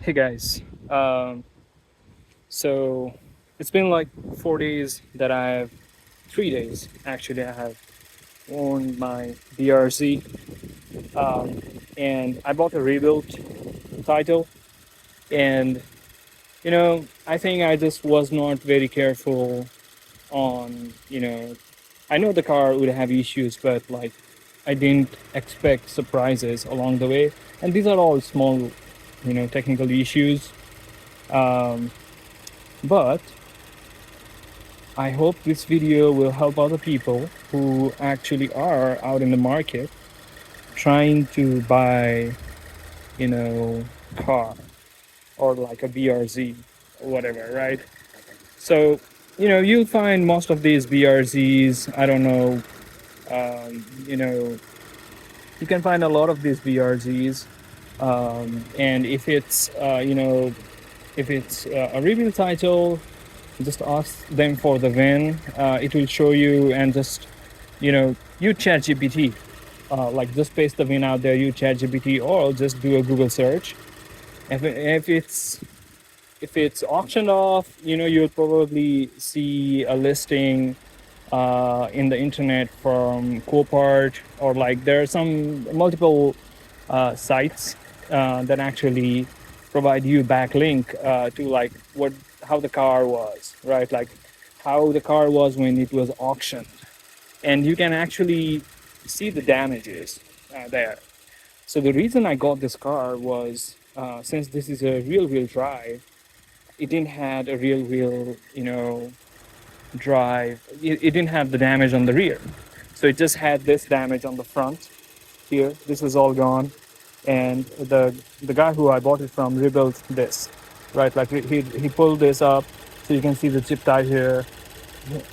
Hey guys, so it's been like 4 days that I have, 3 days actually, I have owned my BRZ, and I bought a rebuilt title. And I think I just was not very careful on, I know the car would have issues, but like I didn't expect surprises along the way. And these are all small, technical issues. Um, but I hope this video will help other people who actually are out in the market trying to buy, you know, car or like a BRZ or whatever, right? So, you'll find most of these BRZs, I don't know, um, you know, you can find a lot of these BRZs. And if it's a review title, just ask them for the VIN. It will show you, and just you chat GPT, like just paste the VIN out there, you chat GPT, or just do a Google search. If it's auctioned off, you'll probably see a listing in the internet from Copart, or like there are some multiple sites that actually provide you backlink to like how the car was, right? Like how the car was when it was auctioned, and you can actually see the damages there. So the reason I got this car was, since this is a real drive, it didn't had a real drive. It didn't have the damage on the rear, so it just had this damage on the front here. This is all gone, and the guy who I bought it from rebuilt this, right? Like he pulled this up, so you can see the chip tie here,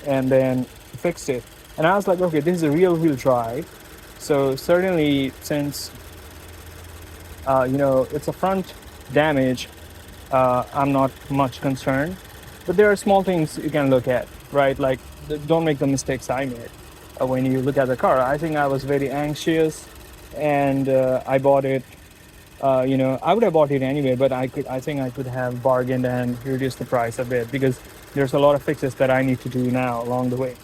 and then fixed it. And I was like, okay, this is a real drive. So certainly, since it's a front damage, I'm not much concerned. But there are small things you can look at, right? Like, don't make the mistakes I made when you look at the car. I think I was very anxious, and I bought it. I would have bought it anyway, but I think I could have bargained and reduced the price a bit, because there's a lot of fixes that I need to do now along the way.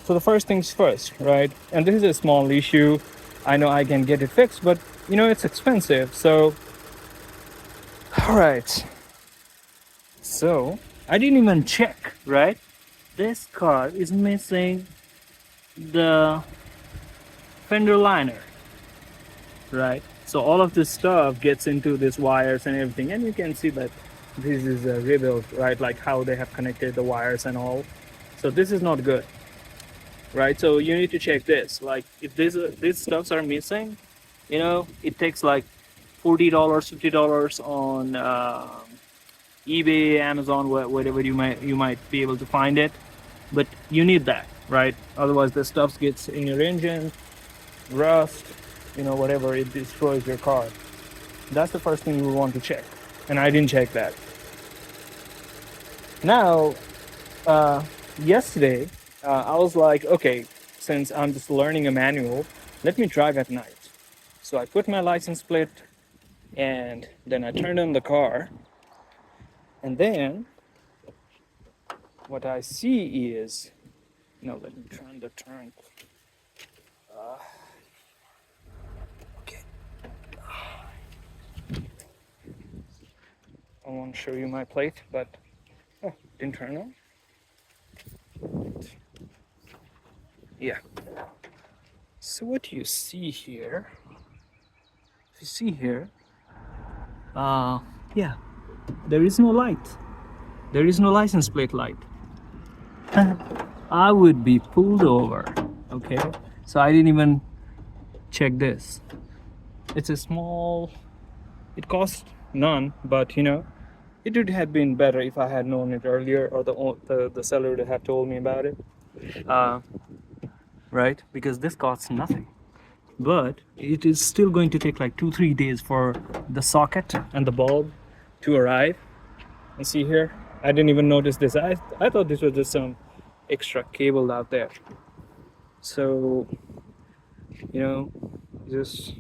So the first things first, right? And this is a small issue. I know I can get it fixed, but it's expensive. So, all right. So I didn't even check, right? This car is missing the fender liner, right? So all of this stuff gets into these wires and everything, and you can see that this is a rebuild, right? Like how they have connected the wires and all. So this is not good, right? So you need to check this. Like if these stuffs are missing, it takes like $40, $50 on eBay, Amazon, whatever you might be able to find it. But you need that, right? Otherwise, the stuff gets in your engine, rust, whatever, it destroys your car. That's the first thing you want to check, and I didn't check that. Now, yesterday, I was like, okay, since I'm just learning a manual, let me drive at night. So I put my license plate, and then I turned on the car, and then what I see is, let me turn the trunk. Okay. I won't show you my plate, but didn't turn on. Yeah. So what you see here, if you see here, yeah, there is no light. There is no license plate light. I would be pulled over. Okay. So I didn't even check this. It's a small. It cost none, but it would have been better if I had known it earlier, or the seller would have told me about it. Right? Because this costs nothing. But it is still going to take like 2-3 days for the socket and the bulb to arrive. And see here, I didn't even notice this. I thought this was just some extra cable out there. So, just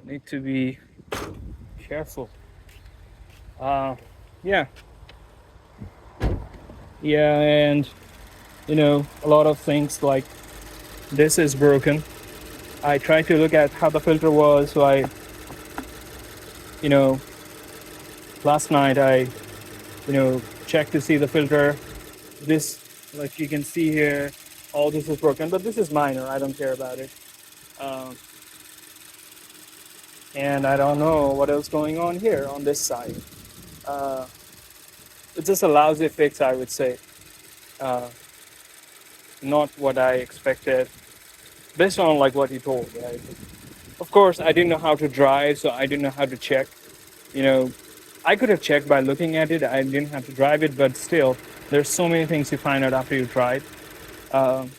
need to be careful. Uh, yeah, yeah, and a lot of things like this is broken. I tried to look at how the filter was, so you know, last night I, checked to see the filter. This, like you can see here, all this is broken, but this is minor. I don't care about it. Um, and I don't know what else going on here on this side. Uh, it's just a lousy fix, I would say. Uh, Not what I expected, based on like what he told. Right? Of course, I didn't know how to drive, so I didn't know how to check. You know, I could have checked by looking at it. I didn't have to drive it, but still, there's so many things you find out after you try it. Um,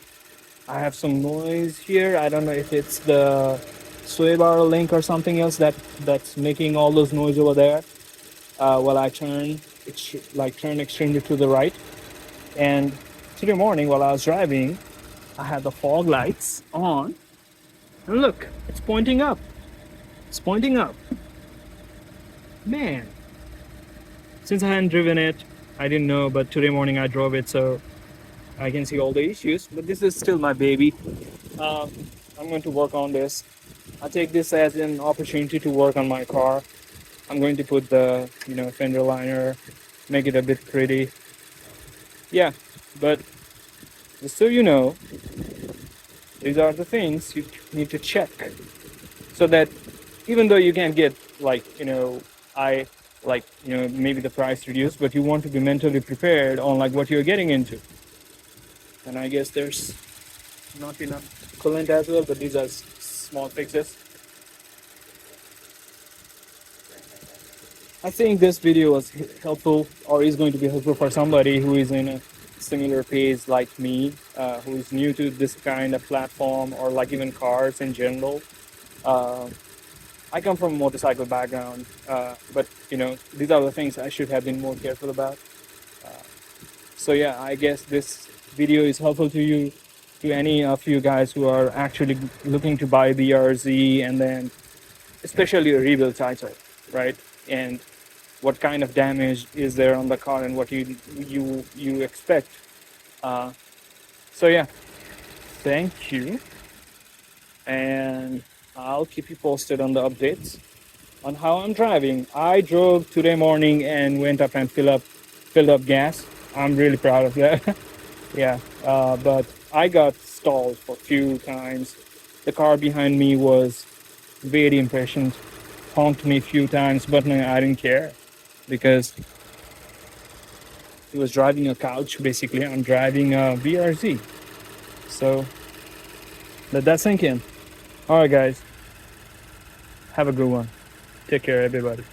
I have some noise here. I don't know if it's the Subaru link or something else that's making all those noise over there. While I turn, turn extremely to the right. And today morning, while I was driving, I had the fog lights on, and look, it's pointing up. It's pointing up. Man, since I hadn't driven it, I didn't know, but today morning I drove it, so I can see all the issues. But this is still my baby. Um, I'm going to work on this. I take this as an opportunity to work on my car. I'm going to put the fender liner, make it a bit pretty. Yeah, but just so you know, these are the things you need to check, so that even though you can get I maybe the price reduced, but you want to be mentally prepared on like what you're getting into. And I guess there's not enough coolant as well, but these are small fixes. I think this video was helpful, or is going to be helpful for somebody who is in a similar phase like me, who is new to this kind of platform, or like even cars in general. Uh, I come from a motorcycle background, but these are the things I should have been more careful about. Uh, so yeah, I guess this video is helpful to you, to any of you guys who are actually looking to buy the RZ, and then especially a rebuild title, right? And what kind of damage is there on the car, and what you expect. Uh, so yeah, thank you, and I'll keep you posted on the updates on how I'm driving. I drove today morning and went up and filled up gas. I'm really proud of that. Yeah, but I got stalled for a few times. The car behind me was very impatient, honked me a few times, but no, I didn't care because he was driving a couch. Basically, I'm driving a VRZ. So let that sink in. All right, guys, have a good one. Take care, everybody.